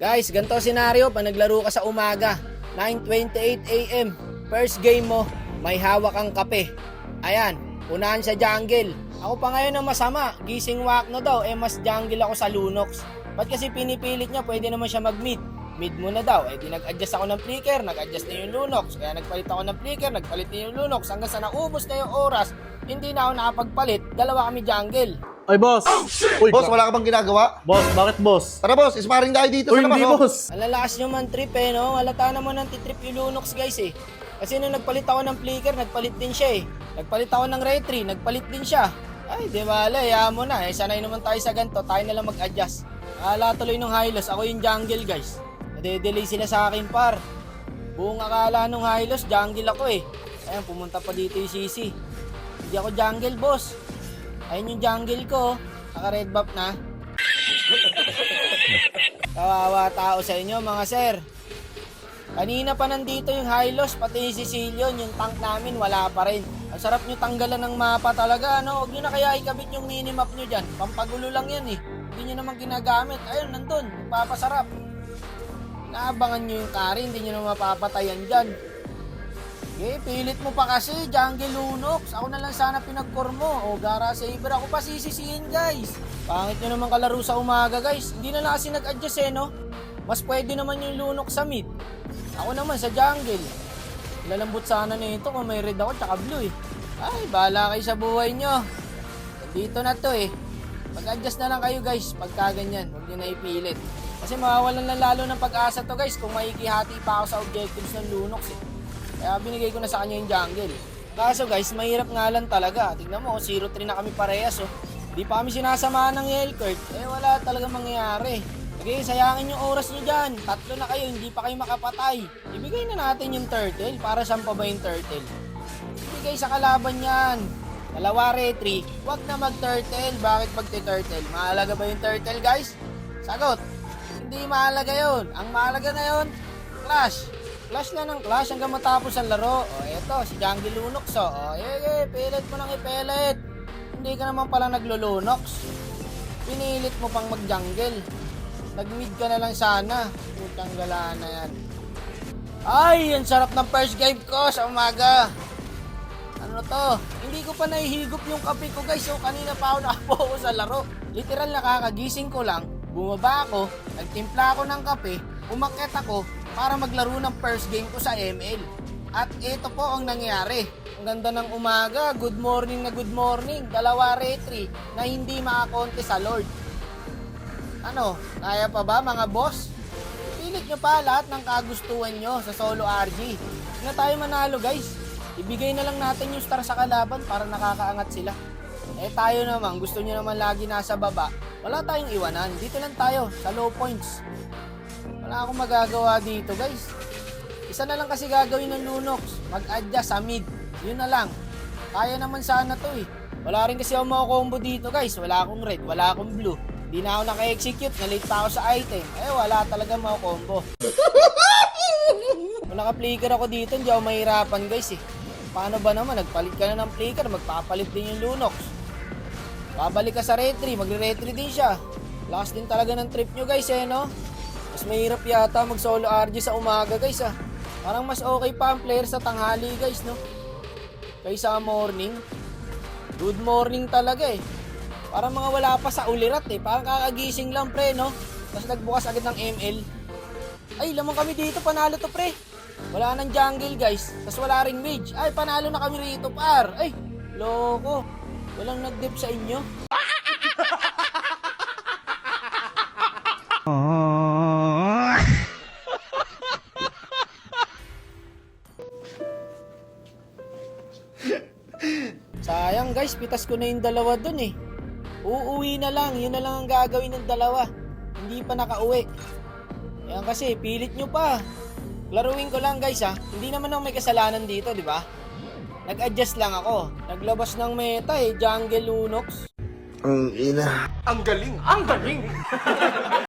Guys, ganito senaryo pag naglaro ka sa umaga, 9:28 AM. First game mo, may hawak kang kape. Ayan, unahan sa jungle. Ako pa ngayon ang masama, gising wak na daw, mas jungle ako sa Lunox. Ba't kasi pinipilit niya, pwede naman siya mag-mid. Mid muna daw, di nag-adjust ako ng flicker, nag-adjust na yung Lunox. Kaya nagpalit ako ng flicker, nagpalit na yung Lunox. Hanggang sa naubos na yung oras, hindi na ako nakapagpalit, dalawa kami jungle. Ay, boss! Uy, Boss, wala ka bang ginagawa? boss, bakit boss? Tara boss, isparing tayo dito Uy, sa labas. hindi, oh. boss! Ang lalakas nyo man trip no? Halata naman ng titrip yung Lunox guys Kasi nung nagpalit ako ng flicker, nagpalit din siya Nagpalit ako ng retry, nagpalit din siya. Ay, di bala, hayaan mo na. Sanay naman tayo sa ganito, tayo na lang mag-adjust. Akala tuloy ng Hylos, ako yung jungle guys. Nade-delay sila sa akin par. Buong akala nung Hylos, jungle ako Ayan, pumunta pa dito yung CC. Hindi ako jungle boss. Ayun yung jungle ko, naka-red buff na. Kawawa tao sa inyo mga sir. Kanina pa nandito yung Hylos, pati yung Sicilian, yung tank namin wala pa rin. Ang sarap nyo tanggalan ng mapa talaga, ano? Huwag nyo na kaya ikabit yung minimap nyo dyan. Pampagulo lang yan Hindi nyo naman ginagamit. Ayun, nandun, papasarap. Naabangan nyo yung carry, hindi nyo na mapapatayan dyan. Okay, pilit mo pa kasi, jungle Lunox. Ako na lang sana pinag-core mo. O, Gara Saber, ako pa sisisihin guys. Pangit nyo naman kalaro sa umaga guys. Hindi na lang kasi nag-adjust no? Mas pwede naman yung Lunox sa mid. Ako naman sa jungle. Lalambot sana nito kung may red ako tsaka blue Ay, bahala kayo sa buhay nyo. Dito na to Mag-adjust na lang kayo guys pagka ganyan. Huwag nyo na ipilit. Kasi mawawalan na lalo ng pag-asa to guys kung makikihati pa ako sa objectives ng Lunox Kaya binigay ko na sa kanya yung jungle. Kaso guys, mahirap nga lang talaga. Tignan mo, 0-3 na kami parehas Di pa kami sinasamahan ng Yelkert. Wala talaga mangyayari. Okay, sayangin yung oras nyo dyan. 3 na kayo, hindi pa kayo makapatay. Ibigay na natin yung turtle. Para saan pa ba yung turtle? Ibigay sa kalaban yan. Dalawa retry, wag na mag-turtle. Bakit magti-turtle? Mahalaga ba yung turtle guys? Sagot. Hindi mahalaga yun. Ang mahalaga na yun, clash. Clash na ng clash hanggang matapos ang laro. Eto, si Jungle Lunox pilit mo nang ipilit. Hindi ka naman pala naglo-Lunox. Pinilit mo pang mag-jungle. Nag-mid ka na lang sana. Putang galaan na yan. Ay, ang sarap ng first game ko sa umaga. Ano to? Hindi ko pa nahihigop yung kape ko guys. Kanina pa ako nakapokus sa laro. Literal nakakagising ko lang. Bumaba ako, nagtimpla ako ng kape, umakyat ako para maglaro ng first game ko sa ML. At ito po ang nangyari. Ang ganda ng umaga, good morning na good morning. Dalawa retry na hindi makakonte sa Lord. Ano, kaya pa ba mga boss? Pilit nyo pa lahat ng kagustuhan nyo sa solo RG. Hindi na tayo manalo guys. Ibigay na lang natin yung star sa kalaban para nakakaangat sila. Tayo naman, gusto nyo naman lagi nasa baba. Wala tayong iwanan. Dito lang tayo, sa low points. Wala akong magagawa dito guys. Isa na lang kasi gagawin ng Lunox. Mag-adjust sa mid. Yun na lang. Kaya naman sana to Wala rin kasi ako makakombo dito guys. Wala akong red, wala akong blue. Di na ako naka-execute, na-late pa ako sa item. Wala talaga makakombo. Kung naka-flicker ako dito, hindi ako mahirapan guys Paano ba naman? Nagpalit ka na ng flicker, magpapalit din yung Lunox. Babalik ka sa retry, magre-retry din siya. Lakas din talaga ng trip nyo guys no? Mas mahirap yata mag-solo RG sa umaga guys Parang mas okay pa ang player sa tanghali guys no? Kaysa morning. Good morning talaga Parang mga wala pa sa ulirat Parang kakagising lang pre no? Tapos nagbukas agad ng ML. Ay, lamang kami dito, panalo to pre. Wala nang jungle guys. Tapos wala ring mage. Ay, panalo na kami rito par. Ay, loko. Walang nag-dip sa inyo. Sayang guys, pitas ko na yung dalawa dun Uuwi na lang, yun na lang ang gagawin ng dalawa. Hindi pa nakauwi. Yan kasi, pilit nyo pa. Laruin ko lang guys Hindi naman ako may kasalanan dito, di ba? Nag-adjust lang ako. Naglabas ng meta Jungle Lunox. Ang ina. Ang galing! Ang galing!